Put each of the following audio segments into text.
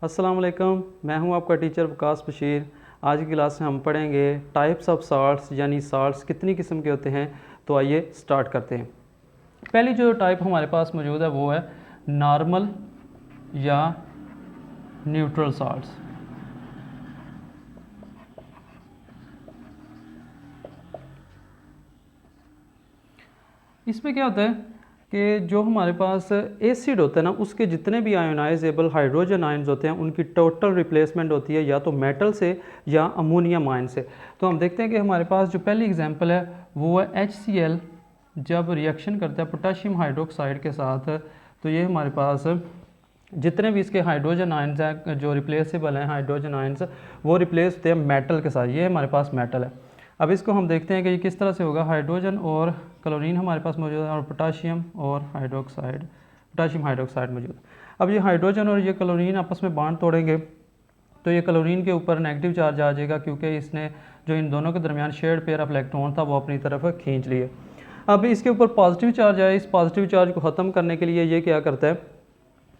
अस्सलाम वालेकुम, मैं हूं आपका टीचर वकास बशीर। आज की क्लास में हम पढ़ेंगे टाइप्स ऑफ साल्ट्स, यानी साल्ट्स कितनी किस्म के होते हैं। तो आइए स्टार्ट करते हैं। पहली जो टाइप हमारे पास मौजूद है वो है नॉर्मल या न्यूट्रल साल्ट्स। इसमें क्या होता है कि जो हमारे पास एसिड होता है ना, उसके जितने भी आयोनाइजेबल हाइड्रोजन आयन्स होते हैं उनकी टोटल रिप्लेसमेंट होती है या तो मेटल से या अमोनियम आयन से। तो हम देखते हैं कि हमारे पास जो पहली एग्जांपल है वो है HCl। जब रिएक्शन करता है पोटाशियम हाइड्रोक्साइड के साथ, तो ये हमारे पास जितने भी इसके हाइड्रोजन आयन्स हैं जो रिप्लेसेबल हैं हाइड्रोजन आयन्स, वो रिप्लेस होते हैं मेटल के साथ। ये हमारे पास मेटल है। अब इसको हम देखते हैं कि ये किस तरह से होगा। हाइड्रोजन और क्लोरीन हमारे पास मौजूद है और पोटाशियम और हाइड्रोक्साइड, पोटाशियम हाइड्रोक्साइड मौजूद है। अब ये हाइड्रोजन और ये क्लोरीन आपस में बांड तोड़ेंगे तो ये क्लोरीन के ऊपर नेगेटिव चार्ज आ जाएगा, क्योंकि इसने जो इन दोनों के दरमियान शेयर्ड पेयर ऑफ इलेक्ट्रॉन था वो अपनी तरफ खींच लिए। अब इसके ऊपर पॉजिटिव चार्ज आया। इस पॉजिटिव चार्ज को ख़त्म करने के लिए ये क्या करता है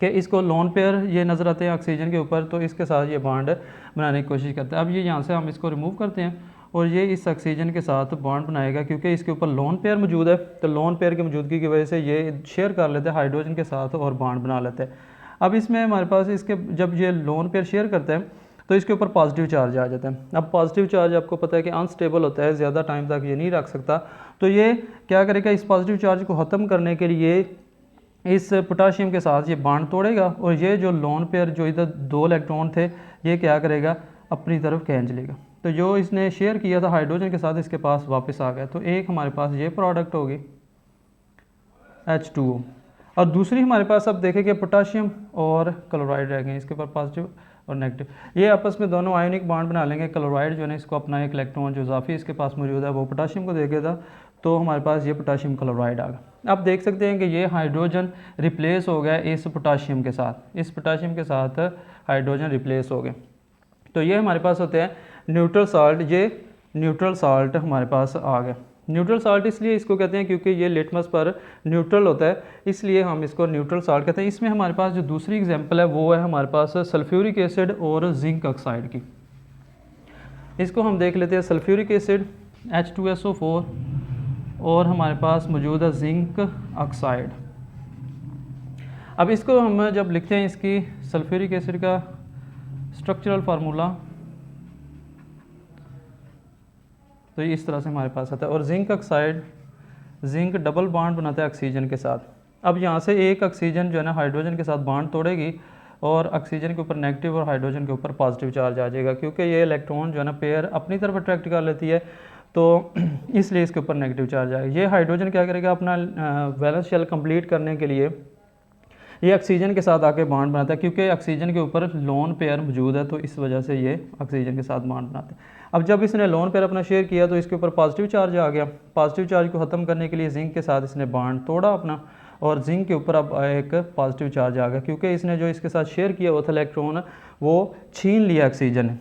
कि इसको लोन पेयर ये नज़र आते हैं ऑक्सीजन के ऊपर, तो इसके साथ ये बॉन्ड बनाने की कोशिश करता है। अब ये यहाँ से हम इसको रिमूव करते हैं और ये इस ऑक्सीजन के साथ बॉन्ड बनाएगा, क्योंकि इसके ऊपर लोन पेयर मौजूद है। तो लोन पेयर की मौजूदगी की वजह से ये शेयर कर लेते हैं हाइड्रोजन के साथ और बॉन्ड बना लेते हैं। अब इसमें हमारे पास इसके जब ये लोन पेयर शेयर करते हैं तो इसके ऊपर पॉजिटिव चार्ज आ जाता है। अब पॉजिटिव चार्ज आपको पता है कि अनस्टेबल होता है, ज़्यादा टाइम तक ये नहीं रख सकता। तो ये क्या करेगा, इस पॉजिटिव चार्ज को ख़त्म करने के लिए इस पोटाशियम के साथ ये बॉन्ड तोड़ेगा और ये जो लोन पेयर जो इधर 2 इलेक्ट्रॉन थे ये क्या करेगा, अपनी तरफ खींच लेगा। तो जो इसने शेयर किया था हाइड्रोजन के साथ इसके पास वापस आ गया। तो एक हमारे पास ये प्रोडक्ट होगी H2O, और दूसरी हमारे पास अब देखेंगे पोटाशियम और क्लोराइड रह गए, इसके ऊपर पॉजिटिव और नेगेटिव। ये आपस में दोनों आयोनिक बॉन्ड बना लेंगे। क्लोराइड जो है इसको अपना एक इलेक्ट्रॉन जो इजाफी इसके पास मौजूद है वो पोटाशियम को दे देगा, तो हमारे पास ये पोटाशियम क्लोराइड आ गया। अब देख सकते हैं कि ये हाइड्रोजन रिप्लेस हो गया इस पोटाशियम के साथ, इस पोटाशियम के साथ हाइड्रोजन रिप्लेस हो गए। तो ये हमारे पास होते हैं न्यूट्रल साल्ट। ये न्यूट्रल साल्ट हमारे पास आ गया। न्यूट्रल साल्ट इसलिए इसको कहते हैं क्योंकि ये लिटमस पर न्यूट्रल होता है, इसलिए हम इसको न्यूट्रल साल्ट कहते हैं। इसमें हमारे पास जो दूसरी एग्जांपल है वो है हमारे पास सल्फ्यूरिक एसिड और जिंक ऑक्साइड की। इसको हम देख लेते हैं। सल्फ्यूरिक एसिड H2SO4 और हमारे पास मौजूद है जिंक ऑक्साइड। अब इसको हम जब लिखते हैं इसकी सल्फ्यूरिक एसिड का स्ट्रक्चरल फार्मूला, तो इस तरह से हमारे पास आता है। और zinc oxide, zinc double bond बनाता है ऑक्सीजन के साथ। अब यहाँ से एक ऑक्सीजन जो है ना हाइड्रोजन के साथ बॉन्ड तोड़ेगी और ऑक्सीजन के ऊपर नेगेटिव और हाइड्रोजन के ऊपर पॉजिटिव चार्ज आ जाएगा, क्योंकि ये इलेक्ट्रॉन जो है ना पेयर अपनी तरफ अट्रैक्ट कर लेती है, तो इसलिए इसके ऊपर नेगेटिव चार्ज आएगा। ये हाइड्रोजन क्या करेगा, अपना वैलेंस शेल कंप्लीट करने के लिए ये ऑक्सीजन के साथ आके बॉन्ड बनाता है, क्योंकि ऑक्सीजन के ऊपर लोन पेयर मौजूद है, तो इस वजह से ये ऑक्सीजन के साथ बॉन्ड बनाते हैं। अब जब इसने लोन पेयर अपना शेयर किया तो इसके ऊपर पॉजिटिव चार्ज आ गया। पॉजिटिव चार्ज को ख़त्म करने के लिए जिंक के साथ इसने बॉन्ड तोड़ा अपना, और जिंक के ऊपर अब एक पॉजिटिव चार्ज आ गया, क्योंकि इसने जो इसके साथ शेयर किया हुआ था इलेक्ट्रॉन वो छीन लिया ऑक्सीजन ने।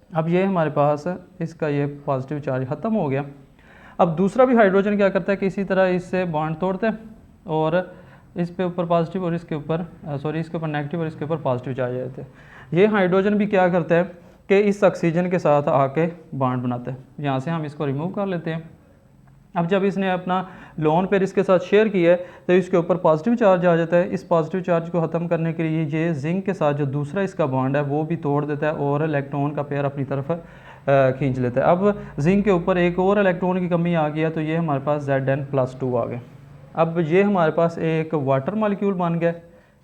अब ये हमारे पास इसका ये पॉजिटिव चार्ज ख़त्म हो गया। अब दूसरा भी हाइड्रोजन क्या करता है कि इसी तरह इससे बॉन्ड तोड़ते हैं और इस पे ऊपर पॉजिटिव और इसके ऊपर इसके ऊपर नेगेटिव और इसके ऊपर पॉजिटिव चार्ज आते हैं। ये हाइड्रोजन भी क्या करता है कि इस ऑक्सीजन के साथ आके बॉन्ड बनाता है। यहाँ से हम इसको रिमूव कर लेते हैं। अब जब इसने अपना लोन पेयर इसके साथ शेयर किया है तो इसके ऊपर पॉजिटिव चार्ज आ जाता है। इस पॉजिटिव चार्ज को ख़त्म करने के लिए ये जिंक के साथ जो दूसरा इसका बॉन्ड है वो भी तोड़ देता है और इलेक्ट्रॉन का पेयर अपनी तरफ खींच लेता है। अब जिंक के ऊपर एक और इलेक्ट्रॉन की कमी आ गया, तो ये हमारे पास Zn+2 आ गया। अब ये हमारे पास एक वाटर मॉलिक्यूल बन गया,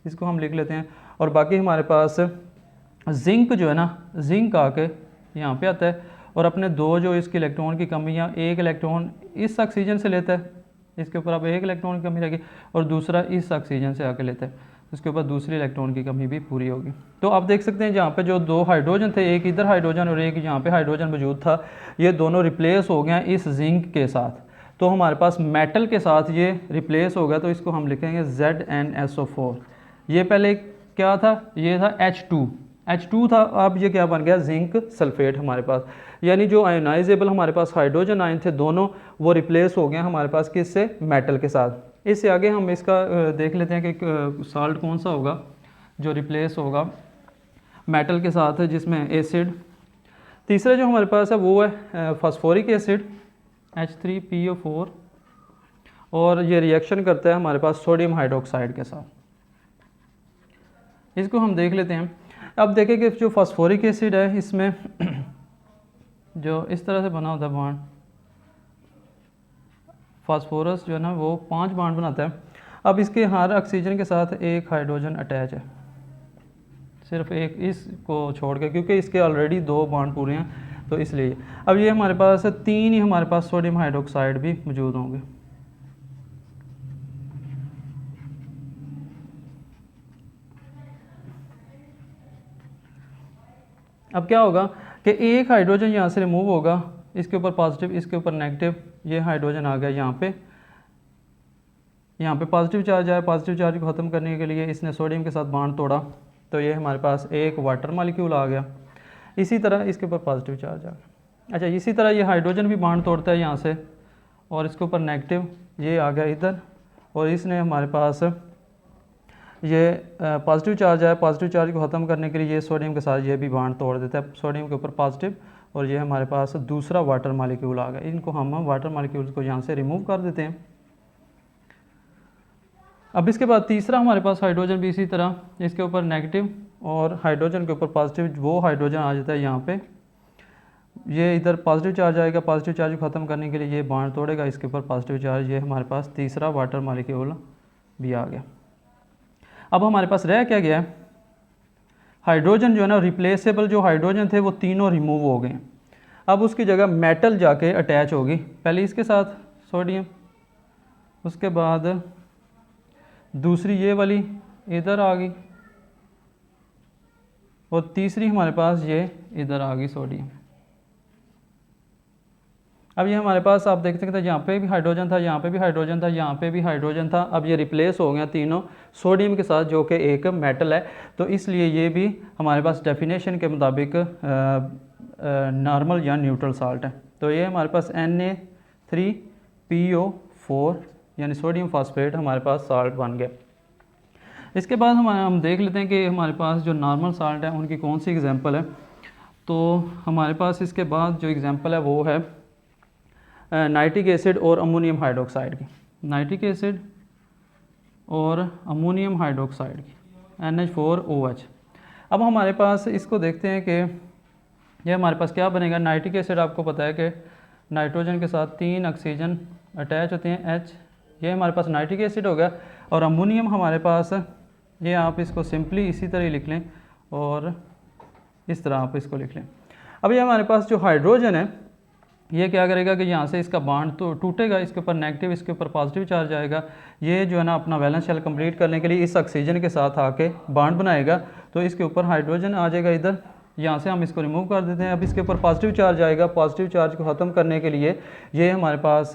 इसको हम लिख लेते हैं। और बाकी हमारे पास जिंक जो है ना, जिंक आके यहाँ पे आता है और अपने दो जो इसके इलेक्ट्रॉन की कमियाँ, एक इलेक्ट्रॉन इस ऑक्सीजन से लेता है, इसके ऊपर अब एक इलेक्ट्रॉन की कमी रहेगी, और दूसरा इस ऑक्सीजन से आके लेता है, उसके ऊपर दूसरी इलेक्ट्रॉन की कमी भी पूरी होगी। तो आप देख सकते हैं जहाँ पे जो 2 हाइड्रोजन थे, एक इधर हाइड्रोजन और एक यहाँ पे हाइड्रोजन मौजूद था, ये दोनों रिप्लेस हो गए इस जिंक के साथ। तो हमारे पास मेटल के साथ ये रिप्लेस हो गया, तो इसको हम लिखेंगे ZnSO4। ये पहले क्या था, ये था H2 था, अब ये क्या बन गया, जिंक सल्फेट हमारे पास। यानी जो आयोनाइजेबल हमारे पास हाइड्रोजन आयन थे दोनों, वो रिप्लेस हो गए हमारे पास किससे, मेटल के साथ। इससे आगे हम इसका देख लेते हैं कि साल्ट कौन सा होगा जो रिप्लेस होगा मेटल के साथ जिसमें एसिड। तीसरा जो हमारे पास है वो है फास्फोरिक एसिड H3PO4, और ये रिएक्शन करता है हमारे पास सोडियम हाइड्रोक्साइड के साथ। इसको हम देख लेते हैं। अब देखें कि जो फास्फोरिक एसिड है इसमें जो इस तरह से बना होता है बॉन्ड, फास्फोरस जो है ना वो 5 बॉन्ड बनाता है। अब इसके हर ऑक्सीजन के साथ एक हाइड्रोजन अटैच है, सिर्फ एक इसको छोड़ के, क्योंकि इसके ऑलरेडी 2 बॉन्ड पूरे हैं तो इसलिए। अब ये हमारे पास 3 ही हमारे पास सोडियम हाइड्रोक्साइड भी मौजूद होंगे। अब क्या होगा कि एक हाइड्रोजन यहाँ से रिमूव होगा, इसके ऊपर पॉजिटिव, इसके ऊपर नेगेटिव, ये हाइड्रोजन आ गया यहाँ पे पॉजिटिव चार्ज आया। पॉजिटिव चार्ज को ख़त्म करने के लिए इसने सोडियम के साथ बॉन्ड तोड़ा, तो ये हमारे पास एक वाटर मॉलिक्यूल आ गया। इसी तरह इसके ऊपर पॉजिटिव चार्ज आ गया। अच्छा, इसी तरह ये हाइड्रोजन भी बॉन्ड तोड़ता है यहाँ से, और इसके ऊपर नेगेटिव, ये आ गया इधर, और इसने हमारे पास ये पॉजिटिव चार्ज आया। पॉजिटिव चार्ज को ख़त्म करने के लिए ये सोडियम के साथ ये भी बॉन्ड तोड़ देता है, सोडियम के ऊपर पॉजिटिव, और ये हमारे पास दूसरा वाटर मॉलिक्यूल आ गया। इनको हम वाटर मॉलिक्यूल्स को यहाँ से रिमूव कर देते हैं। अब इसके बाद तीसरा हमारे पास हाइड्रोजन भी इसी तरह, इसके ऊपर नेगेटिव और हाइड्रोजन के ऊपर पॉजिटिव, वो हाइड्रोजन आ जाता है यहाँ पे। ये इधर पॉजिटिव चार्ज आएगा, पॉजिटिव चार्ज को ख़त्म करने के लिए ये बॉन्ड तोड़ेगा, इसके ऊपर पॉजिटिव चार्ज, ये हमारे पास तीसरा वाटर मॉलिक्यूल भी आ गया। अब हमारे पास रह क्या गया है, हाइड्रोजन जो है ना, रिप्लेसेबल जो हाइड्रोजन थे वो तीनों रिमूव हो गए। अब उसकी जगह मेटल जाके अटैच होगी, पहले इसके साथ सोडियम, उसके बाद दूसरी ये वाली इधर आ गई, और तीसरी हमारे पास ये इधर आ गई सोडियम। अब ये हमारे पास आप देख सकते हैं यहाँ पे भी हाइड्रोजन था, यहाँ पे भी हाइड्रोजन था, यहाँ पे भी हाइड्रोजन था। अब ये रिप्लेस हो गया तीनों सोडियम के साथ, जो कि एक मेटल है, तो इसलिए ये भी हमारे पास डेफिनेशन के मुताबिक नॉर्मल या न्यूट्रल साल्ट है। तो ये हमारे पास Na3PO4 यानी सोडियम फॉस्फेट हमारे पास साल्ट बन गया। इसके बाद हम देख लेते हैं कि हमारे पास जो नॉर्मल साल्ट है उनकी कौन सी एग्जांपल है। तो हमारे पास इसके बाद जो एग्जांपल है वो है नाइट्रिक एसिड और अमोनियम हाइड्रोक्साइड की। नाइट्रिक एसिड और अमोनियम हाइड्रोक्साइड की NH4OH। अब हमारे पास इसको देखते हैं कि ये हमारे पास क्या बनेगा। नाइट्रिक एसिड आपको पता है कि नाइट्रोजन के साथ 3 ऑक्सीजन अटैच होते हैं H, ये हमारे पास नाइट्रिक एसिड हो गया। और अमोनियम हमारे पास, ये आप इसको सिंपली इसी तरह लिख लें और इस तरह आप इसको लिख लें। अब ये हमारे पास जो हाइड्रोजन है ये क्या करेगा कि यहाँ से इसका बॉन्ड तो टूटेगा, इसके ऊपर नेगेटिव, इसके ऊपर पॉजिटिव चार्ज आएगा। ये जो है ना अपना वैलेंस शेल कंप्लीट करने के लिए इस ऑक्सीजन के साथ आके बॉन्ड बनाएगा, तो इसके ऊपर हाइड्रोजन आ जाएगा इधर, यहाँ से हम इसको रिमूव कर देते हैं। अब इसके ऊपर पॉजिटिव चार्ज आएगा, पॉजिटिव चार्ज को ख़त्म करने के लिए ये हमारे पास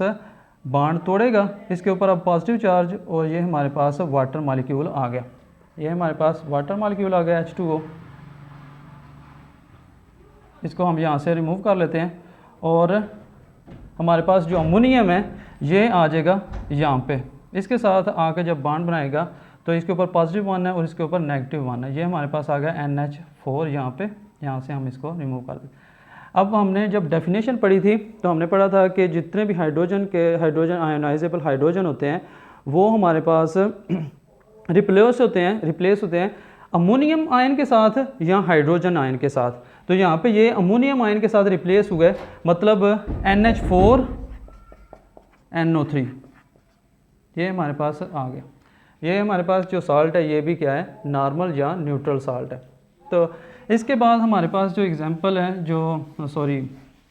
बॉन्ड तोड़ेगा, इसके ऊपर अब पॉजिटिव चार्ज, और ये हमारे पास वाटर मॉलिक्यूल आ गया। ये हमारे पास वाटर मॉलिक्यूल आ गया H2O। इसको हम यहाँ से रिमूव कर लेते हैं, और हमारे पास जो अमोनियम है ये आ जाएगा यहाँ पे, इसके साथ आके जब बॉन्ड बनाएगा तो इसके ऊपर पॉजिटिव वन है और इसके ऊपर नेगेटिव वन है। ये हमारे पास आ गया NH4 यहाँ पे, यहाँ से हम इसको रिमूव कर दें। अब हमने जब डेफिनेशन पढ़ी थी तो हमने पढ़ा था कि जितने भी हाइड्रोजन आयोनाइजेबल हाइड्रोजन होते हैं वो हमारे पास रिप्लेस होते हैं अमोनियम आयन के साथ या हाइड्रोजन आयन के साथ। तो यहाँ पे ये अमोनियम आयन के साथ रिप्लेस हुए, मतलब NH4NO3 ये हमारे पास आ गया। ये हमारे पास जो साल्ट है ये भी क्या है, नॉर्मल या न्यूट्रल साल्ट है। तो इसके बाद हमारे पास जो एग्जांपल है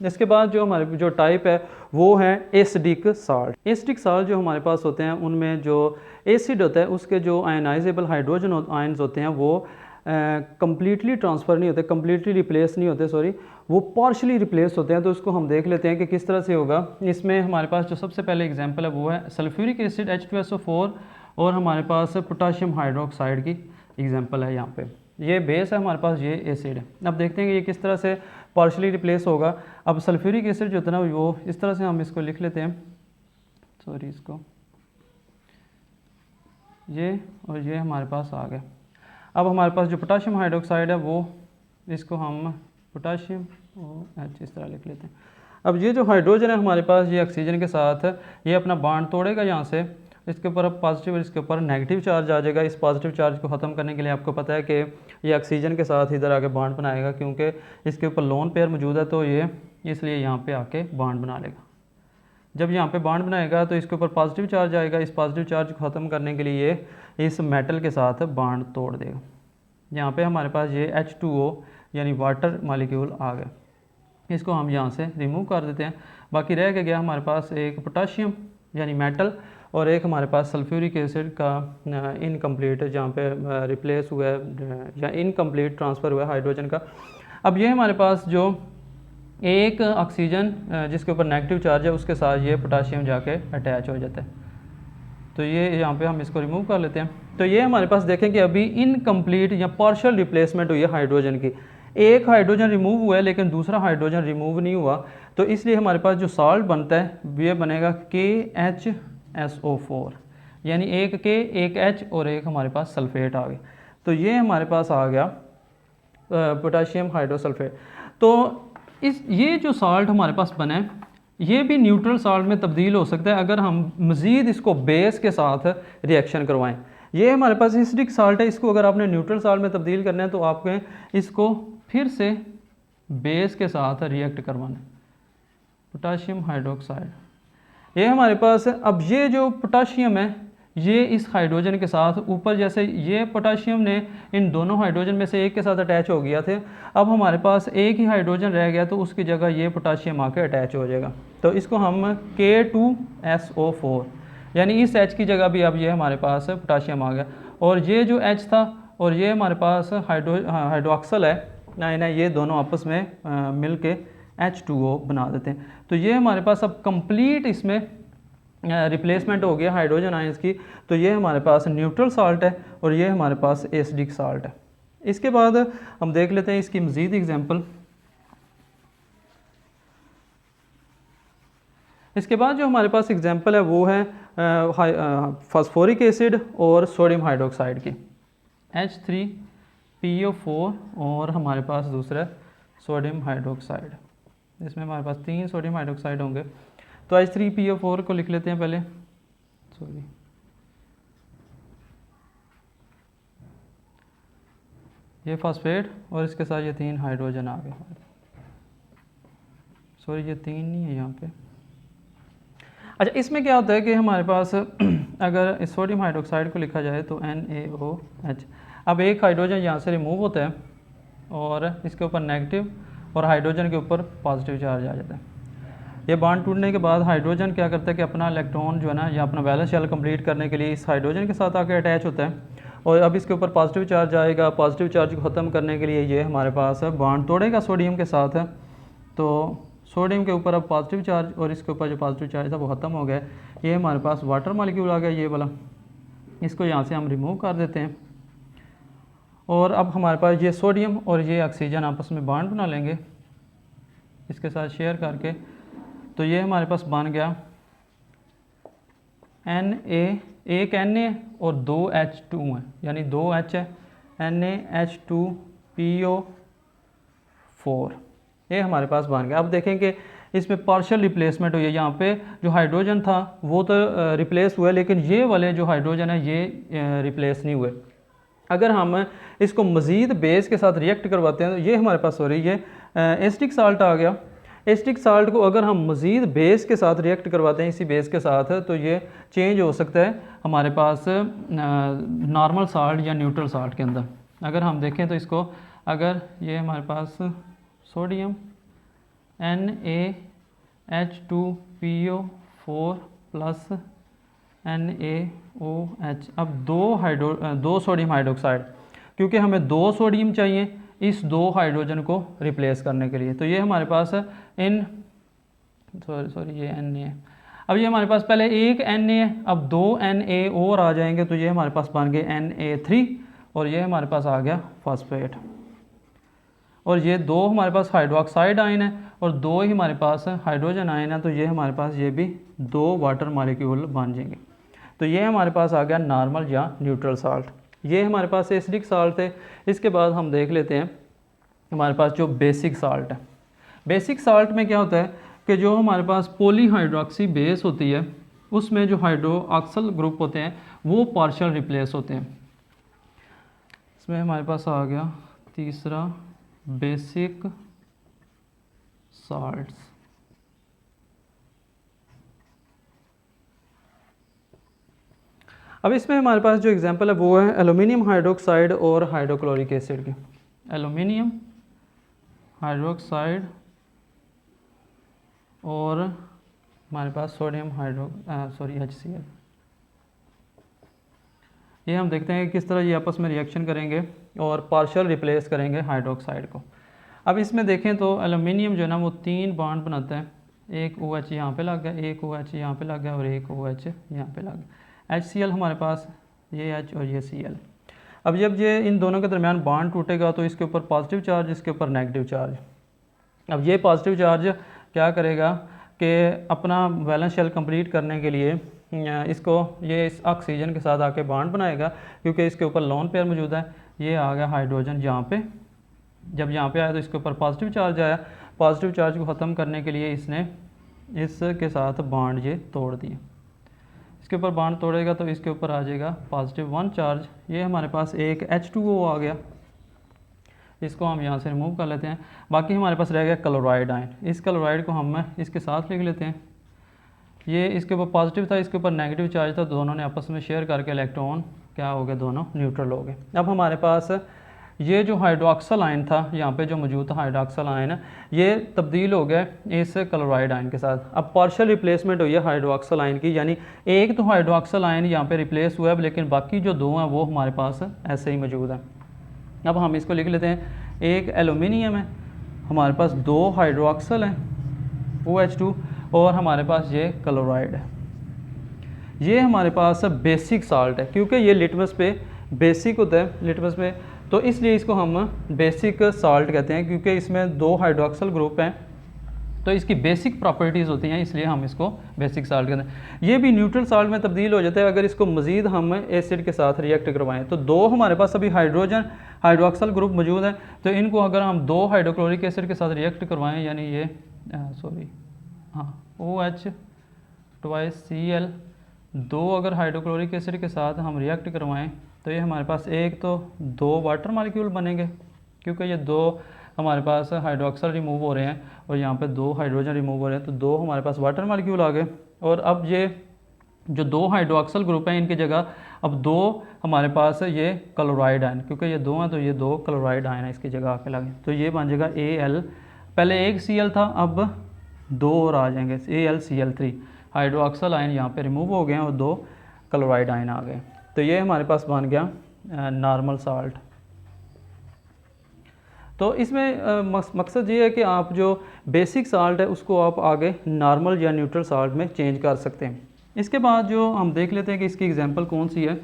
इसके बाद जो हमारे जो टाइप है वो है एसिडिक साल्ट। एसिडिक साल्ट जो हमारे पास होते हैं उनमें जो एसिड होता है उसके जो आयनाइजेबल हाइड्रोजन आयन्स होते हैं वो कम्प्लीटली ट्रांसफ़र नहीं होते, कम्प्लीटली रिप्लेस नहीं होते, वो पार्शली रिप्लेस होते हैं। तो उसको हम देख लेते हैं कि किस तरह से होगा। इसमें हमारे पास जो सबसे पहले एग्जांपल है वो है सल्फ्यूरिक एसिड H2SO4, और हमारे पास पोटाशियम हाइड्रोक्साइड की एग्जांपल है। यहाँ पे ये बेस है हमारे पास, ये एसिड है। अब देखते हैं कि ये किस तरह से पार्शली रिप्लेस होगा। अब सल्फ्यूरिक एसिड जो होता है ना वो इस तरह से हम इसको लिख लेते हैं, इसको ये और ये हमारे पास आ गया। अब हमारे पास जो पोटाशियम हाइड्रोक्साइड है वो इसको हम पोटाशियम OH इस तरह लिख लेते हैं। अब ये जो हाइड्रोजन है हमारे पास, ये ऑक्सीजन के साथ ये अपना बॉन्ड तोड़ेगा यहाँ से, इसके ऊपर अब पॉजिटिव और इसके ऊपर नेगेटिव चार्ज आ जाएगा। इस पॉजिटिव चार्ज को ख़त्म करने के लिए आपको पता है कि ये ऑक्सीजन के साथ इधर आके बॉन्ड बनाएगा, क्योंकि इसके ऊपर लोन पेयर मौजूद है, तो ये इसलिए यहाँ पे आके बॉन्ड बना लेगा। जब यहाँ पे बॉन्ड बनाएगा तो इसके ऊपर पॉजिटिव चार्ज आएगा, इस पॉजिटिव चार्ज को ख़त्म करने के लिए ये इस मेटल के साथ बॉन्ड तोड़ देगा। यहाँ पे हमारे पास ये H2O यानी वाटर मॉलिक्यूल आ गया, इसको हम यहाँ से रिमूव कर देते हैं। बाकी रह के गया हमारे पास एक पोटाशियम यानी मेटल और एक हमारे पास सल्फ्यूरिक एसिड का इनकम्प्लीट, जहाँ पे रिप्लेस हुआ है या इनकम्प्लीट ट्रांसफ़र हुआ है हाइड्रोजन का। अब ये हमारे पास जो एक ऑक्सीजन जिसके ऊपर नेगेटिव चार्ज है उसके साथ ये पोटाशियम जाके अटैच हो जाता है, तो ये यहाँ पे हम इसको रिमूव कर लेते हैं। तो ये हमारे पास देखें कि अभी इनकम्प्लीट या पार्शियल रिप्लेसमेंट हुई है हाइड्रोजन की। एक हाइड्रोजन रिमूव हुआ है लेकिन दूसरा हाइड्रोजन रिमूव नहीं हुआ, तो इसलिए हमारे पास जो साल्ट बनता है ये बनेगा KHSO4, यानी एक K एक H और एक हमारे पास सल्फेट आ गया। तो ये हमारे पास आ गया पोटाशियम हाइड्रोसल्फेट। तो ये जो साल्ट हमारे पास बना है ये भी न्यूट्रल साल्ट में तब्दील हो सकता है अगर हम मज़ीद इसको बेस के साथ रिएक्शन करवाएं। ये हमारे पास एसिडिक साल्ट है, इसको अगर आपने न्यूट्रल साल्ट में तब्दील करना है तो आपको इसको फिर से बेस के साथ रिएक्ट करवाना है, पोटाशियम हाइड्रोक्साइड। ये हमारे पास अब ये जो पोटाशियम है ये इस हाइड्रोजन के साथ ऊपर, जैसे ये पोटाशियम ने इन दोनों हाइड्रोजन में से एक के साथ अटैच हो गया थे, अब हमारे पास एक ही हाइड्रोजन रह गया तो उसकी जगह ये पोटाशियम आके अटैच हो जाएगा। तो इसको हम K2SO4 यानी इस H की जगह भी अब ये हमारे पास पोटाशियम आ गया, और ये जो H था और ये हमारे पास हाइड्रोक्सल है ना, ये दोनों आपस में मिल के H2O बना देते हैं। तो ये हमारे पास अब कंप्लीट इसमें रिप्लेसमेंट हो गया हाइड्रोजन आयंस की। तो ये हमारे पास न्यूट्रल साल्ट है और ये हमारे पास एसिडिक साल्ट है। इसके बाद हम देख लेते हैं इसकी मज़ीद एग्जांपल। इसके बाद जो हमारे पास एग्जांपल है वो है फास्फोरिक एसिड और सोडियम हाइड्रोक्साइड की, H3PO4 और हमारे पास दूसरा सोडियम हाइड्रोक्साइड। इसमें हमारे पास 3 सोडियम हाइड्रोक्साइड होंगे। तो H3PO4 को लिख लेते हैं पहले, सॉरी ये फास्फेट और इसके साथ ये 3 हाइड्रोजन आ गए। सॉरी ये 3 नहीं है यहाँ पे। अच्छा, इसमें क्या होता है कि हमारे पास अगर इस सोडियम हाइड्रोक्साइड को लिखा जाए तो NaOH। अब एक हाइड्रोजन यहाँ से रिमूव होता है और इसके ऊपर नेगेटिव और हाइड्रोजन के ऊपर पॉजिटिव चार्ज आ जाता है। ये बॉन्ड टूटने के बाद हाइड्रोजन क्या करता है कि अपना इलेक्ट्रॉन जो है ना या अपना वैलेंस शेल कंप्लीट करने के लिए इस हाइड्रोजन के साथ आकर अटैच होता है, और अब इसके ऊपर पॉजिटिव चार्ज आएगा। पॉजिटिव चार्ज को ख़त्म करने के लिए ये हमारे पास बॉन्ड तोड़ेगा सोडियम के साथ है। तो सोडियम के ऊपर अब पॉजिटिव चार्ज और इसके ऊपर जो पॉजिटिव चार्ज था वो ख़त्म हो गया। ये हमारे पास वाटर मॉलिक्यूल आ गया ये वाला, इसको यहाँ से हम रिमूव कर देते हैं। और अब हमारे पास ये सोडियम और ये ऑक्सीजन आपस में बॉन्ड बना लेंगे इसके साथ शेयर करके। तो ये हमारे पास बन गया एक Na और 2 H2 है, यानी 2 H है, NaH2PO4 ये हमारे पास बन गया। अब देखें कि इसमें पार्शियल रिप्लेसमेंट हुई है। यहाँ पे जो हाइड्रोजन था वो तो रिप्लेस हुआ है, लेकिन ये वाले जो हाइड्रोजन है ये रिप्लेस नहीं हुए। अगर हम इसको मज़ीद बेस के साथ रिएक्ट करवाते हैं तो ये हमारे पास हो रही है एसिटिक साल्ट आ गया। एसिटिक साल्ट को अगर हम मज़ीद बेस के साथ रिएक्ट करवाते हैं इसी बेस के साथ, तो ये चेंज हो सकता है हमारे पास नॉर्मल साल्ट या न्यूट्रल साल्ट के अंदर। अगर हम देखें तो इसको, अगर ये हमारे पास सोडियम NaH2PO4 प्लस NaOH, अब दो सोडियम हाइड्रोक्साइड, क्योंकि हमें 2 सोडियम चाहिए इस 2 हाइड्रोजन को रिप्लेस करने के लिए। तो ये हमारे पास ये Na है। अब ये हमारे पास पहले एक Na है, अब 2 Na और आ जाएंगे तो ये हमारे पास बन गए Na3 और ये हमारे पास आ गया फॉस्फेट। और ये 2 हमारे पास हाइड्रोक्साइड आयन है और 2 ही हमारे पास हाइड्रोजन आयन है, तो ये हमारे पास ये भी 2 वाटर मॉलिक्यूल बन जाएंगे। तो ये हमारे पास आ गया नॉर्मल या न्यूट्रल साल्ट। ये हमारे पास एसिडिक साल्ट है। इसके बाद हम देख लेते हैं हमारे पास जो बेसिक साल्ट है, बेसिक साल्ट में क्या होता है कि जो हमारे पास पॉलीहाइड्रोक्सी बेस होती है उसमें जो हाइड्रोक्सल ग्रुप होते हैं वो पार्शियल रिप्लेस होते हैं। इसमें हमारे पास आ गया तीसरा बेसिक साल्ट्स। अब इसमें हमारे पास जो एग्जांपल है वो है एल्युमिनियम हाइड्रोक्साइड और हाइड्रोक्लोरिक एसिड की। एल्युमिनियम हाइड्रोक्साइड और हमारे पास सोडियम HCl। ये हम देखते हैं कि किस तरह ये आपस में रिएक्शन करेंगे और पार्शियल रिप्लेस करेंगे हाइड्रोक्साइड को। अब इसमें देखें तो एल्युमिनियम जो है ना वो 3 बॉन्ड बनाता है, एक OH यहाँ पे लग गया, एक OH यहाँ पे लग गया और एक OH यहाँ पे लग गया। HCl हमारे पास ये H और ये Cl। अब जब ये इन दोनों के दरमियान बॉन्ड टूटेगा तो इसके ऊपर पॉजिटिव चार्ज, इसके ऊपर नेगेटिव चार्ज। अब ये पॉजिटिव चार्ज क्या करेगा कि अपना वैलेंस शेल कंप्लीट करने के लिए इसको ये इस ऑक्सीजन के साथ आके बॉन्ड बनाएगा, क्योंकि इसके ऊपर लोन पेयर मौजूद है। ये आ गया हाइड्रोजन यहाँ पे, जब यहाँ पे आया तो इसके ऊपर पॉजिटिव चार्ज आया। पॉजिटिव चार्ज को ख़त्म करने के लिए इसने इसके साथ बॉन्ड ये तोड़ दिए। इसके ऊपर बॉन्ड तोड़ेगा तो इसके ऊपर आ जाएगा +1 चार्ज। ये हमारे पास एक H2O आ गया, इसको हम यहाँ से रिमूव कर लेते हैं। बाकी हमारे पास रह गया क्लोराइड आयन। इस क्लोराइड को हम इसके साथ लिख लेते हैं। ये इसके ऊपर पॉजिटिव था, इसके ऊपर नेगेटिव चार्ज था, दोनों ने आपस में शेयर करके इलेक्ट्रॉन क्या हो गए, दोनों न्यूट्रल हो गए। अब हमारे पास ये जो हाइड्रोक्सल आयन था यहाँ पे जो मौजूद था हाइड्रोक्सल आयन, ये तब्दील हो गया इस क्लोराइड आयन के साथ। अब पार्शियल रिप्लेसमेंट हुई है हाइड्रोक्सल आयन की, यानी एक तो हाइड्रोक्सल आयन यहाँ पे रिप्लेस हुआ है, लेकिन बाकी जो 2 हैं वो हमारे पास ऐसे ही मौजूद हैं। अब हम इसको लिख लेते हैं, एक एल्युमिनियम है, हमारे पास 2 हाइड्रोक्सल हैं OH2 और हमारे पास ये क्लोराइड है। ये हमारे पास बेसिक साल्ट है, क्योंकि ये लिटमस पे बेसिक होता है लिटमस पे, तो इसलिए इसको हम बेसिक साल्ट कहते हैं, क्योंकि इसमें 2 हाइड्रोक्सल ग्रुप हैं तो इसकी बेसिक प्रॉपर्टीज़ होती हैं, इसलिए हम इसको बेसिक साल्ट कहते हैं। ये भी न्यूट्रल साल्ट में तब्दील हो जाता है अगर इसको मज़ीद हम एसिड के साथ रिएक्ट करवाएं। तो 2 हमारे पास अभी हाइड्रोक्सल ग्रुप मौजूद है, तो इनको अगर हम 2 हाइड्रोक्लोरिक एसिड के साथ रिएक्ट करवाएं, यानी ये OH ट्वाइस Cl 2 अगर हाइड्रोक्लोरिक एसिड के साथ हम रिएक्ट करवाएं तो ये हमारे पास एक तो 2 वाटर मालिक्यूल बनेंगे, क्योंकि ये 2 हमारे पास हाइड्रोक्सल रिमूव हो रहे हैं और यहाँ पे 2 हाइड्रोजन रिमूव हो रहे हैं, तो 2 हमारे पास वाटर मालिक्यूल आ गए। और अब ये जो 2 हाइड्रोक्सल ग्रुप हैं इनकी जगह अब 2 हमारे पास ये क्लोराइड आयन, क्योंकि ये 2 हैं तो ये 2 क्लोराइड आयन है इसकी जगह आके लगे, तो ये बन जाएगा Al। पहले एक Cl था, अब 2 और आ जाएंगे AlCl3। हाइड्रोक्सल आयन यहाँ पे रिमूव हो गए हैं और 2 क्लोराइड आयन आ गए, तो ये हमारे पास बन गया नॉर्मल साल्ट। तो इसमें मकसद ये है कि आप जो बेसिक साल्ट है उसको आप आगे नॉर्मल या न्यूट्रल साल्ट में चेंज कर सकते हैं। इसके बाद जो हम देख लेते हैं कि इसकी एग्जांपल कौन सी है।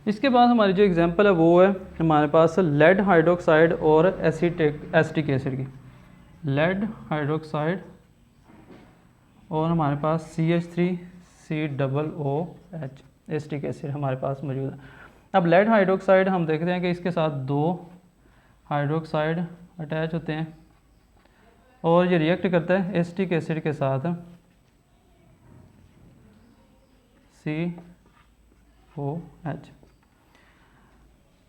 इसके बाद हमारी जो एग्जांपल है वो है हमारे पास लेड हाइड्रोक्साइड और एसिटिक एसिड की। लेड हाइड्रोक्साइड और हमारे पास CH3COOH एसिटिक एसिड हमारे पास मौजूद है। अब लेड हाइड्रोक्साइड हम देखते हैं कि इसके साथ 2 हाइड्रोक्साइड अटैच होते हैं और ये रिएक्ट करता है एसिटिक एसिड के साथ COH।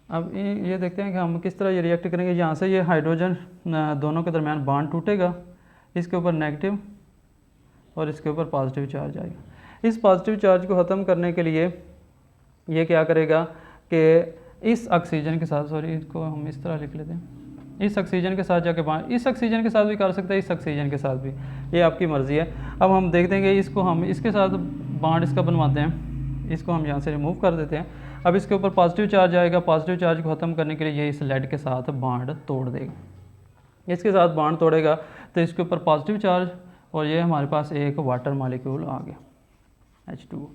अब ये देखते हैं कि हम किस तरह ये रिएक्ट करेंगे। यहाँ से ये हाइड्रोजन दोनों के दरमियान बॉन्ड टूटेगा, इसके ऊपर नेगेटिव और इसके ऊपर पॉजिटिव चार्ज आएगा। इस पॉजिटिव चार्ज को ख़त्म करने के लिए ये क्या करेगा कि इस ऑक्सीजन के साथ, इसको हम इस तरह लिख लेते हैं, इस ऑक्सीजन के साथ जाके बॉन्ड, इस ऑक्सीजन के साथ भी कर सकते हैं, इस ऑक्सीजन के साथ भी, ये आपकी मर्ज़ी है। अब हम देखते हैं कि इसको हम इसके साथ बॉन्ड इसका बनवाते हैं, इसको हम यहाँ से रिमूव कर देते हैं। अब इसके ऊपर पॉजिटिव चार्ज आएगा, पॉजिटिव चार्ज को ख़त्म करने के लिए ये इस लेड के साथ बॉन्ड तोड़ देगा। इसके साथ बॉन्ड तोड़ेगा तो इसके ऊपर पॉजिटिव चार्ज और ये हमारे पास एक वाटर मॉलिक्यूल आ गया H2O।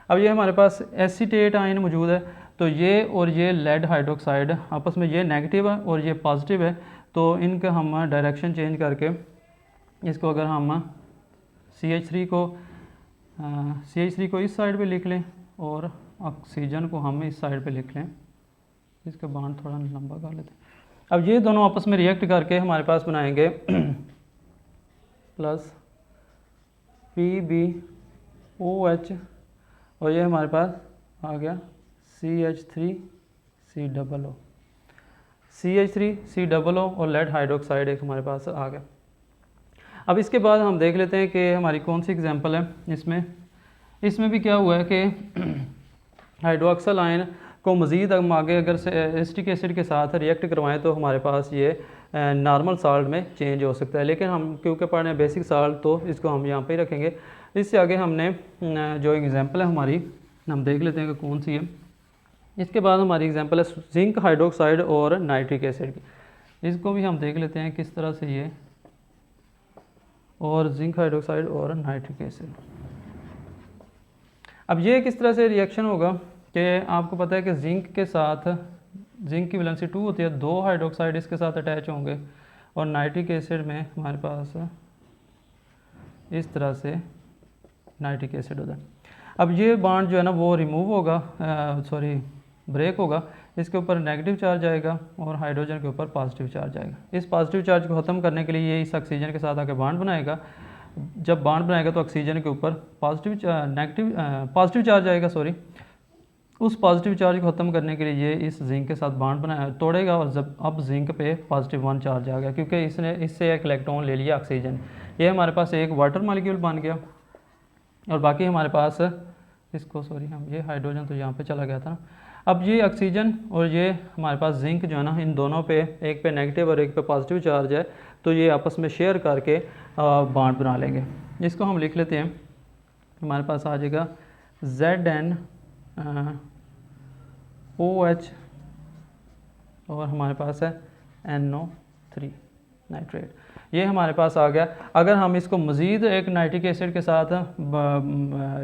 अब ये हमारे पास एसीटेट आयन मौजूद है, तो ये और ये लेड हाइड्रोक्साइड आपस में ये नेगेटिव है और ये पॉजिटिव है, तो इनका हम डायरेक्शन चेंज करके इसको अगर हम CH3 को इस साइड पे लिख लें और ऑक्सीजन को हम इस साइड पे लिख लें, इसका बांड थोड़ा लंबा कर लेते हैं। अब ये दोनों आपस में रिएक्ट करके हमारे पास बनाएंगे प्लस PbOH, और ये हमारे पास आ गया CH3COO, CH3COO और लेड हाइड्रोक्साइड एक हमारे पास आ गया। अब इसके बाद हम देख लेते हैं कि हमारी कौन सी एग्जांपल है इसमें भी क्या हुआ है कि हाइड्रोक्सल आयन को मज़ीद हम आगे अगर एसिटिक एसिड के साथ रिएक्ट करवाएं तो हमारे पास ये नॉर्मल साल्ट में चेंज हो सकता है, लेकिन हम क्योंकि पढ़ रहे हैं बेसिक साल्ट तो इसको हम यहाँ पे ही रखेंगे। इससे आगे हमने जो एग्जांपल है हमारी हम देख लेते हैं कि कौन सी है। इसके बाद हमारी एग्जांपल है जिंक हाइड्रोक्साइड और नाइट्रिक एसिड की। इसको भी हम देख लेते हैं किस तरह से ये, और जिंक हाइड्रोक्साइड और नाइट्रिक एसिड। अब ये किस तरह से रिएक्शन होगा कि आपको पता है कि जिंक के साथ, जिंक की वैलेंसी 2 होती है, 2 हाइड्रोक्साइड इसके साथ अटैच होंगे और नाइट्रिक एसिड में हमारे पास इस तरह से नाइट्रिक एसिड होता है। अब ये बॉन्ड जो है ना वो रिमूव होगा, ब्रेक होगा, इसके ऊपर नेगेटिव चार्ज आएगा और हाइड्रोजन के ऊपर पॉजिटिव चार्ज आएगा। इस पॉजिटिव चार्ज को ख़त्म करने के लिए ये इस ऑक्सीजन के साथ आके बॉन्ड बनाएगा। जब बॉन्ड बनाएगा तो ऑक्सीजन के ऊपर पॉजिटिव चार्ज आएगा, उस पॉजिटिव चार्ज को ख़त्म करने के लिए ये इस जिंक के साथ बॉन्ड तोड़ेगा और जब अब जिंक पे +1 चार्ज आ गया क्योंकि इससे एक इलेक्ट्रॉन ले लिया ऑक्सीजन। ये हमारे पास एक वाटर मॉलिक्यूल बन गया और बाकी हमारे पास हम ये हाइड्रोजन तो यहाँ पे चला गया था। अब ये ऑक्सीजन और ये हमारे पास जिंक जो है ना, इन दोनों पे एक पे नेगेटिव और एक पे पॉजिटिव चार्ज है, तो ये आपस में शेयर करके बॉन्ड बना लेंगे। इसको हम लिख लेते हैं, हमारे पास आ जाएगा ZnOH और हमारे पास है NO3 नाइट्रेट। ये हमारे पास आ गया। अगर हम इसको मज़ीद एक नाइट्रिक एसिड के साथ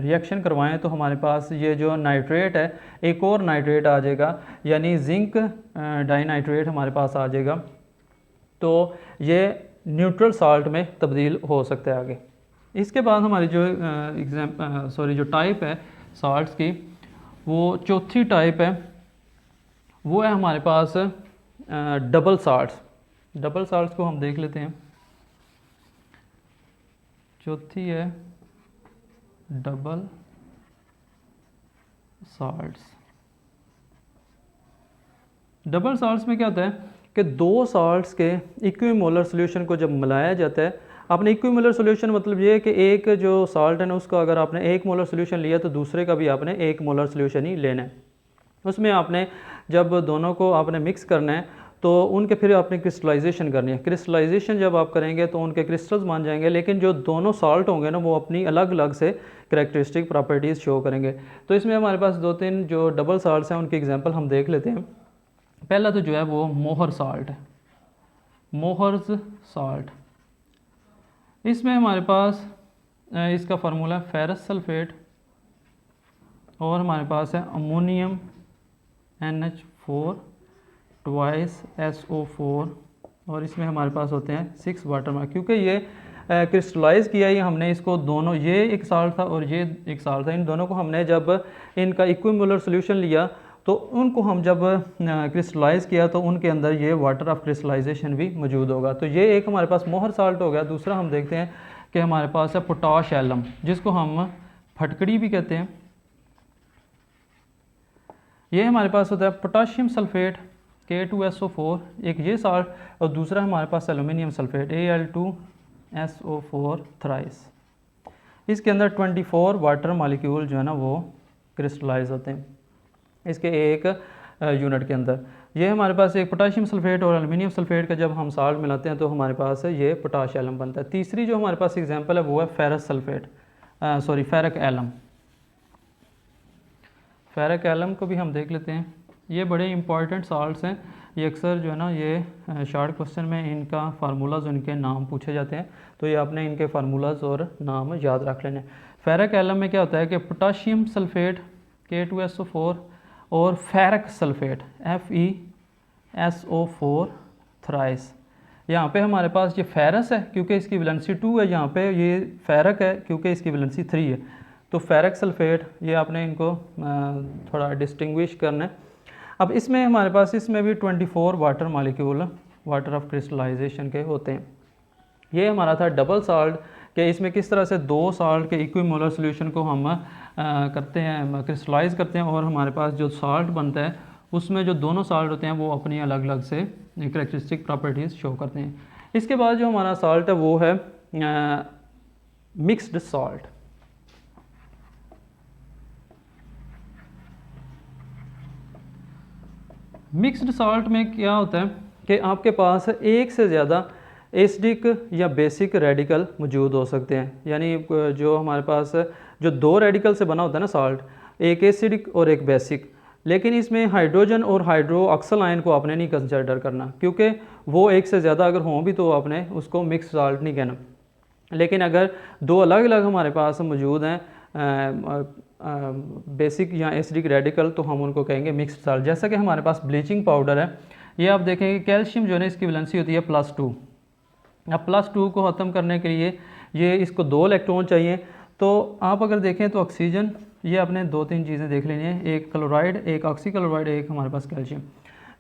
रिएक्शन करवाएं तो हमारे पास ये जो नाइट्रेट है एक और नाइट्रेट आ जाएगा, यानी जिंक डाइनाइट्रेट हमारे पास आ जाएगा। तो ये न्यूट्रल साल्ट में तब्दील हो सकता है आगे। इसके बाद हमारी जो टाइप है साल्ट्स की, वो चौथी टाइप है, वो है हमारे पास डबल साल्ट्स। डबल साल्ट्स को हम देख लेते हैं। चौथी है डबल साल्ट्स। डबल साल्ट्स में क्या होता है कि दो साल्ट्स के इक्विमोलर सॉल्यूशन को जब मिलाया जाता है, आपने इक्विमोलर सॉल्यूशन मतलब ये है कि एक जो साल्ट है ना उसको अगर आपने 1 मोलर सॉल्यूशन लिया तो दूसरे का भी आपने 1 मोलर सॉल्यूशन ही लेना है। उसमें आपने जब दोनों को आपने मिक्स करना है तो उनके फिर आपने क्रिस्टलाइजेशन करनी है। क्रिस्टलाइजेशन जब आप करेंगे तो उनके क्रिस्टल्स बन जाएंगे, लेकिन जो दोनों साल्ट होंगे ना वो अपनी अलग अलग से करैक्टरिस्टिक प्रॉपर्टीज़ शो करेंगे। तो इसमें हमारे पास 2-3 जो डबल साल्ट्स हैं उनकी एग्जांपल हम देख लेते हैं। पहला तो जो है वो मोहर साल्ट है, मोहर्स साल्ट। इसमें हमारे पास इसका फार्मूला है फेरस सल्फेट और हमारे पास है अमोनियम NH4 ट्वाइस SO4 और इसमें हमारे पास होते हैं 6 वाटर मार्क। क्योंकि ये क्रिस्टलाइज़ किया ही हमने इसको, दोनों, ये एक साल्ट था और ये एक साल्ट था, इन दोनों को हमने जब इनका इक्विमोलर सॉल्यूशन लिया तो उनको हम जब क्रिस्टलाइज़ किया तो उनके अंदर ये वाटर ऑफ क्रिस्टलाइजेशन भी मौजूद होगा। तो ये एक हमारे पास मोहर साल्ट हो गया। दूसरा हम देखते हैं कि हमारे पास है पोटाश एलम, जिसको हम फटकड़ी भी कहते हैं। ये हमारे पास होता है पोटाशियम सल्फेट K2SO4, एक ये साल्ट, और दूसरा हमारे पास एल्यूमिनियम सल्फेट Al2SO4 थ्राइस। इसके अंदर 24 वाटर मॉलिक्यूल जो है ना वो क्रिस्टलाइज होते हैं इसके एक यूनिट के अंदर। ये हमारे पास एक पोटाशियम सल्फेट और एल्यूमिनियम सल्फेट का जब हम साल्ट मिलाते हैं तो हमारे पास ये पोटाश एलम बनता है। तीसरी जो हमारे पास एग्जांपल है वो है फेरस सल्फेट, फेरक एलम। फेरक एलम को भी हम देख लेते हैं। ये बड़े इंपॉर्टेंट साल्ट्स हैं, ये अक्सर जो है ना ये शॉर्ट क्वेश्चन में इनका फार्मूलाज, इनके नाम पूछे जाते हैं, तो ये आपने इनके फार्मूलाज और नाम याद रख लेने। फेरक एलम में क्या होता है कि पोटाशियम सल्फेट K2SO4 और फेरक सल्फेट FeSO4 थ्राइस। यहाँ पे हमारे पास ये फेरस है क्योंकि इसकी वैलेंसी 2 है, यहाँ पे ये फेरक है क्योंकि इसकी वैलेंसी 3 है। तो फेरक सल्फेट, ये आपने इनको थोड़ा डिस्टिंग्विश करना है। अब इसमें हमारे पास इसमें भी 24 water molecule water of crystallisation के होते हैं। ये हमारा था डबल साल्ट कि इसमें किस तरह से दो साल्ट के इक्विमोलर सोल्यूशन को हम करते हैं, क्रिस्टलाइज करते हैं, और हमारे पास जो साल्ट बनता है उसमें जो दोनों साल्ट होते हैं वो अपनी अलग अलग से कैरेक्टरिस्टिक प्रॉपर्टीज़ शो करते हैं। इसके बाद जो हमारा साल्ट है वो है मिक्स्ड साल्ट। मिक्स्ड साल्ट में क्या होता है कि आपके पास एक से ज़्यादा एसिडिक या बेसिक रेडिकल मौजूद हो सकते हैं। यानी जो हमारे पास जो दो रेडिकल से बना होता है ना साल्ट, एक एसिडिक और एक बेसिक, लेकिन इसमें हाइड्रोजन और हाइड्रोक्सिल आयन को आपने नहीं कंसिडर करना, क्योंकि वो एक से ज़्यादा अगर हों भी तो आपने उसको मिक्स साल्ट नहीं कहना। लेकिन अगर दो अलग अलग हमारे पास मौजूद हैं बेसिक या एसिडिक रेडिकल, तो हम उनको कहेंगे मिक्स्ड साल्ट। जैसा कि हमारे पास ब्लीचिंग पाउडर है, ये आप देखेंगे कैल्शियम जो है इसकी वैलेंसी होती है +2। अब +2 को ख़त्म करने के लिए ये इसको 2 इलेक्ट्रॉन चाहिए। तो आप अगर देखें तो ऑक्सीजन, ये आपने 2-3 चीज़ें देख लेनी है, एक क्लोराइड, एक ऑक्सी क्लोराइड, एक हमारे पास कैल्शियम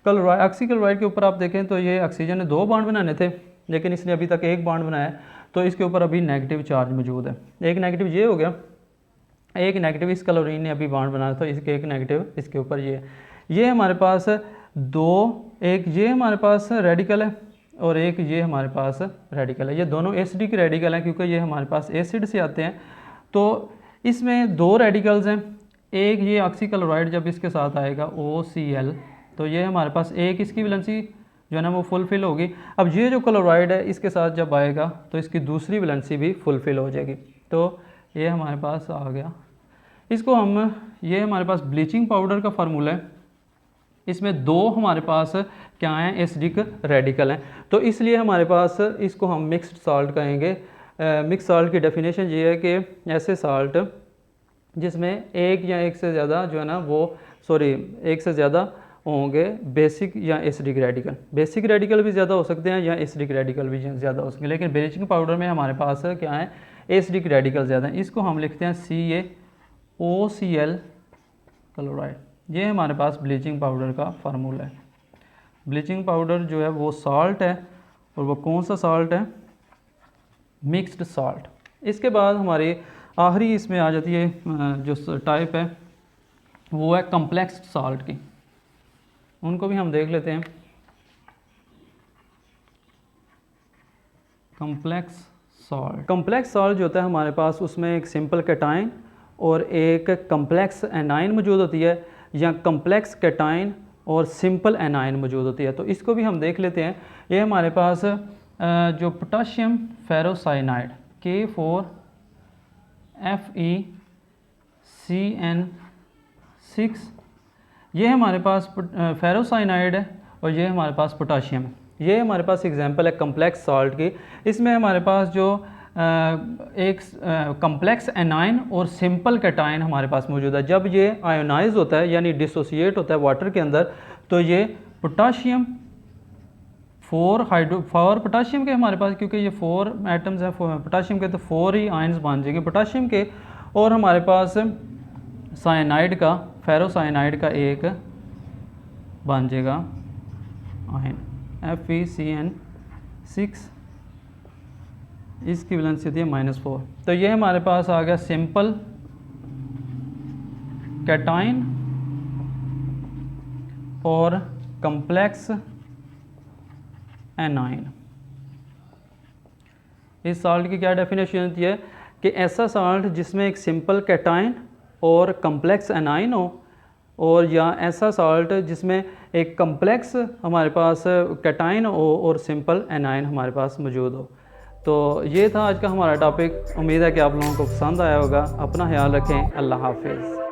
क्लोराइड। ऑक्सी क्लोराइड के ऊपर आप देखें तो ये ऑक्सीजन ने 2 बॉन्ड बनाने थे, लेकिन इसने अभी तक 1 बॉन्ड बनाया है, तो इसके ऊपर अभी नेगेटिव चार्ज मौजूद है। एक नेगेटिव ये हो गया, एक नेगेटिव इस क्लोरीन ने अभी बॉन्ड बनाया, तो इसके एक नेगेटिव इसके ऊपर ये हमारे पास 2, एक ये हमारे पास रेडिकल है और एक ये हमारे पास रेडिकल है। ये दोनों एसिडिक रेडिकल हैं क्योंकि ये हमारे पास एसिड से आते हैं। तो इसमें 2 रेडिकल्स हैं, एक ये ऑक्सी क्लोराइड जब इसके साथ आएगा OCl, तो ये हमारे पास एक इसकी वैलेंसी जो है ना वो फुलफ़िल होगी। अब ये जो क्लोराइड है इसके साथ जब आएगा तो इसकी दूसरी वैलेंसी भी फुलफ़िल हो जाएगी। तो ये हमारे पास आ गया। इसको हम, ये हमारे पास ब्लीचिंग पाउडर का फार्मूला है, इसमें 2 हमारे पास क्या हैं एसिडिक रेडिकल हैं, तो इसलिए हमारे पास इसको हम मिक्स्ड साल्ट कहेंगे। मिक्स साल्ट की डेफिनेशन ये है कि ऐसे साल्ट जिसमें एक या एक से ज़्यादा जो है ना वो एक से ज़्यादा होंगे बेसिक या एसिडिक रेडिकल। बेसिक रेडिकल भी ज़्यादा हो सकते हैं या एसिडिक रेडिकल भी ज़्यादा हो सकते हैं, लेकिन ब्लीचिंग पाउडर में हमारे पास क्या है एसिडिक रेडिकल ज़्यादा हैं। इसको हम लिखते हैं CaOCl क्लोराइड। ये हमारे पास ब्लीचिंग पाउडर का फार्मूला है। ब्लीचिंग पाउडर जो है वो साल्ट है, और वो कौन सा साल्ट है, मिक्स्ड साल्ट। इसके बाद हमारी आखिरी इसमें आ जाती है जो टाइप है वो है कम्प्लेक्स साल्ट की, उनको भी हम देख लेते हैं। कम्प्लेक्स साल्ट जो होता है हमारे पास उसमें एक सिंपल कैटाइन और एक कम्प्लेक्स एनाइन मौजूद होती है, या कम्प्लेक्स कैटाइन और सिंपल एनाइन मौजूद होती है। तो इसको भी हम देख लेते हैं। ये हमारे पास जो पोटाशियम फेरोसाइनाइड K4FeCN6, ये हमारे पास फेरोसाइनाइड है और ये हमारे पास पोटाशियम है। ये हमारे पास एग्जांपल है कम्प्लेक्स साल्ट की। इसमें हमारे पास जो एक कम्प्लेक्स एनाइन और सिंपल कैटाइन हमारे पास मौजूद है। जब ये आयोनाइज होता है यानी डिसोसिएट होता है वाटर के अंदर, तो ये पोटाशियम 4 पोटाशियम के हमारे पास, क्योंकि ये 4 एटम्स हैं पोटाशियम के, तो 4 ही आयन्स बन जाएंगे पोटाशियम के, और हमारे पास साइनाइड का, फेरोसाइनाइड का एक बन जाएगा आयन FeCN6, इसकी वैलेंसी होती है -4। तो ये हमारे पास आ गया सिंपल कैटाइन और कम्प्लेक्स एनाइन। इस साल्ट की क्या डेफिनेशन होती है कि ऐसा साल्ट जिसमें एक सिंपल कैटाइन और कम्प्लेक्स एनाइन हो, और या ऐसा साल्ट जिसमें एक कम्प्लेक्स हमारे पास कैटाइन हो और सिंपल एनाइन हमारे पास मौजूद हो। तो ये था आज का हमारा टॉपिक। उम्मीद है कि आप लोगों को पसंद आया होगा। अपना ख्याल रखें। अल्लाह हाफिज़।